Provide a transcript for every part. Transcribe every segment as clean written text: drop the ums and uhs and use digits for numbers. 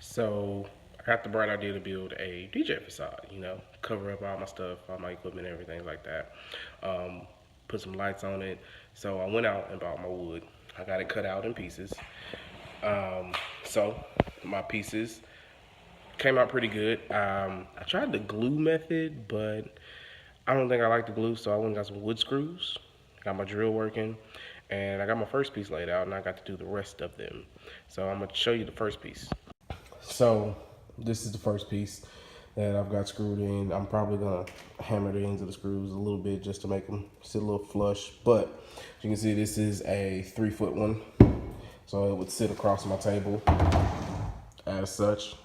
So I got the bright idea to build a DJ facade, cover up all my stuff, all my equipment, everything like that. Um, put some lights on it. So I went out and bought my wood. I got it cut out in pieces. Um, so my pieces came out pretty good. I tried the glue method, but I don't think I like the glue, so I went and got some wood screws. Got my drill working, and I got my first piece laid out, and I got to do the rest of them. So I'm gonna show you the first piece. So this is the first piece that I've got screwed in. I'm probably gonna hammer the ends of the screws a little bit just to make them sit a little flush. But as you can see, this is a 3-foot one. So it would sit across my table as such.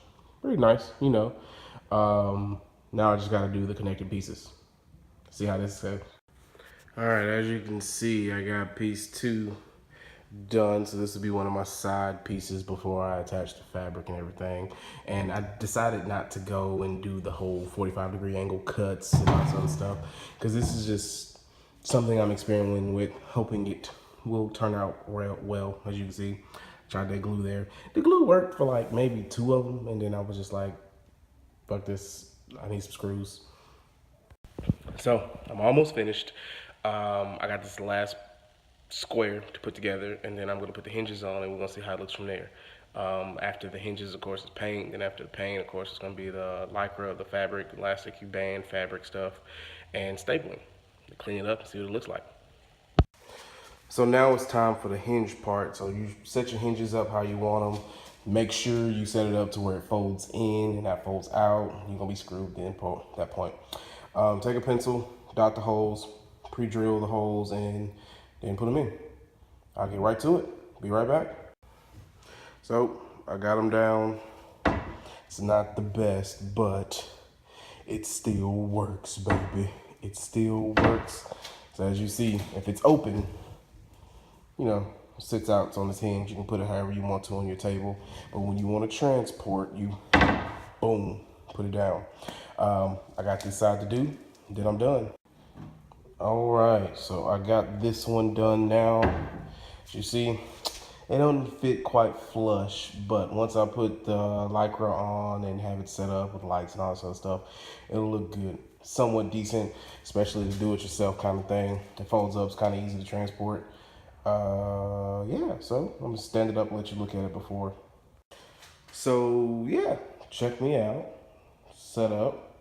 Pretty nice. Now I just gotta do the connected pieces. See how this goes. All right, as you can see, I got piece 2 done. So this will be one of my side pieces before I attach the fabric and everything. And I decided not to go and do the whole 45-degree angle cuts and all that sort of stuff, because this is just something I'm experimenting with, hoping it will turn out well. As you can see, tried that glue there. The glue worked for like maybe 2 of them, and then I was just like, fuck this, I need some screws. So I'm almost finished. I got this last square to put together, and then I'm going to put the hinges on, and we're going to see how it looks from there. After the hinges, of course, is paint. Then after the paint, of course, it's going to be the lycra, the fabric, elastic band, fabric stuff, and stapling. Clean it up and see what it looks like. So now it's time for the hinge part. So you set your hinges up how you want them. Make sure you set it up to where it folds in and that folds out. You're going to be screwed then at that point. Take a pencil, dot the holes, pre-drill the holes, and then put them in. I'll get right to it. Be right back. So I got them down. It's not the best, but it still works, baby. It still works. So as you see, if it's open, sits out, it's on this hinge. You can put it however you want to on your table. But when you want to transport, you, boom, put it down. I got this side to do, then I'm done. All right, so I got this one done now. As you see, it don't fit quite flush, but once I put the lycra on and have it set up with lights and all that sort of stuff, it'll look good. Somewhat decent, especially to do it yourself kind of thing. It folds up, it's kind of easy to transport. Yeah, so I'm gonna stand it up and let you look at it before. So yeah, check me out. Set up.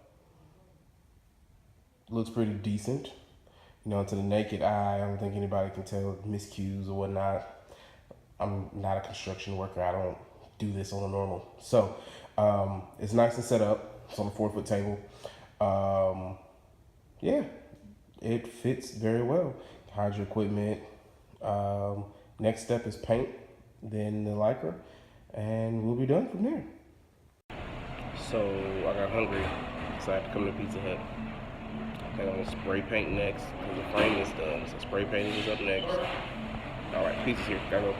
Looks pretty decent. To the naked eye, I don't think anybody can tell miscues or whatnot. I'm not a construction worker. I don't do this on a normal. So it's nice and set up. It's on a 4-foot table. Yeah, it fits very well. Hide your equipment. Next step is paint, then the lycra, and we'll be done from there. So I got hungry, so I had to come to Pizza Hut. I'm gonna spray paint next because the frame is done. So spray painting is up next. All right, pizza's here. Gotta go.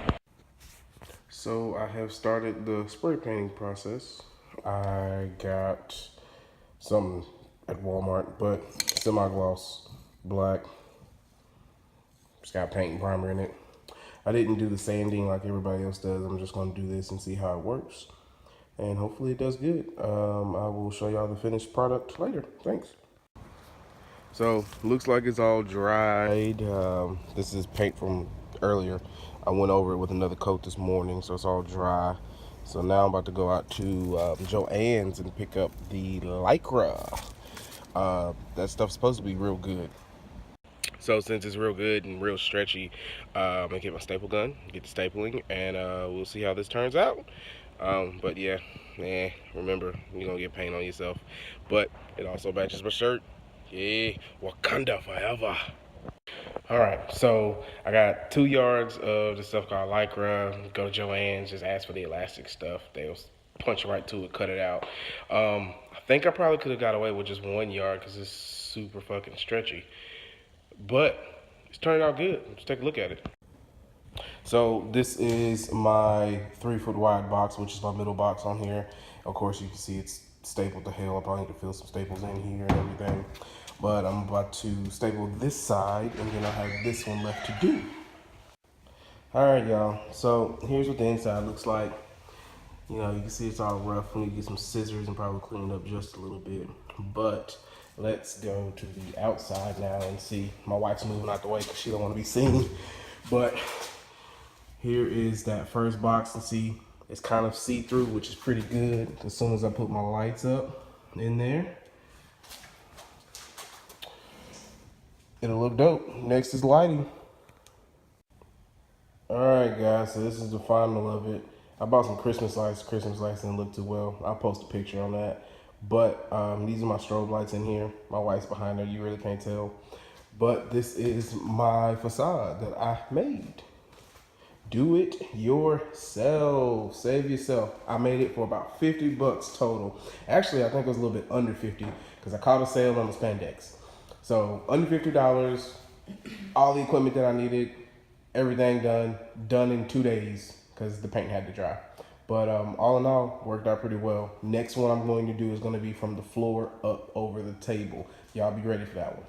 So I have started the spray painting process. I got some at Walmart, but semi-gloss, black. It's got paint and primer in it. I didn't do the sanding like everybody else does. I'm just gonna do this and see how it works. And hopefully it does good. I will show y'all the finished product later. Thanks. So looks like it's all dried. This is paint from earlier. I went over it with another coat this morning, so it's all dry. So now I'm about to go out to Joann's and pick up the lycra. That stuff's supposed to be real good. So since it's real good and real stretchy, I'm gonna get my staple gun, get the stapling, and we'll see how this turns out. But yeah, remember, you're gonna get paint on yourself. But it also matches my shirt. Yeah, Wakanda forever. All right, so I got 2 yards of the stuff called lycra. Go to Joann's, just ask for the elastic stuff. They'll punch right to it, cut it out. I think I probably could have got away with just 1 yard because it's super fucking stretchy. But it's turning out good. Let's take a look at it. So this is my 3-foot wide box, which is my middle box on here. Of course, you can see it's stapled to hell. I probably need to fill some staples in here and everything. But I'm about to staple this side, and then I have this one left to do. All right, y'all. So here's what the inside looks like. You know, you can see it's all rough. We need to get some scissors and probably clean it up just a little bit. But let's go to the outside now and see. My wife's moving out the way because she don't want to be seen. But here is that first box, and see it's kind of see-through, which is pretty good. As soon as I put my lights up in there, it'll look dope. Next is lighting. Alright guys, so this is the final of it. I bought some Christmas lights. Christmas lights didn't look too well. I'll post a picture on that. But these are my strobe lights in here. My wife's behind there, you really can't tell. But this is my facade that I made. Do it yourself. Save yourself. I made it for about 50 bucks total. Actually, I think it was a little bit under 50 because I caught a sale on the spandex. So under $50, all the equipment that I needed, everything done in 2 days because the paint had to dry. But all in all, worked out pretty well. Next one I'm going to do is going to be from the floor up over the table. Y'all be ready for that one.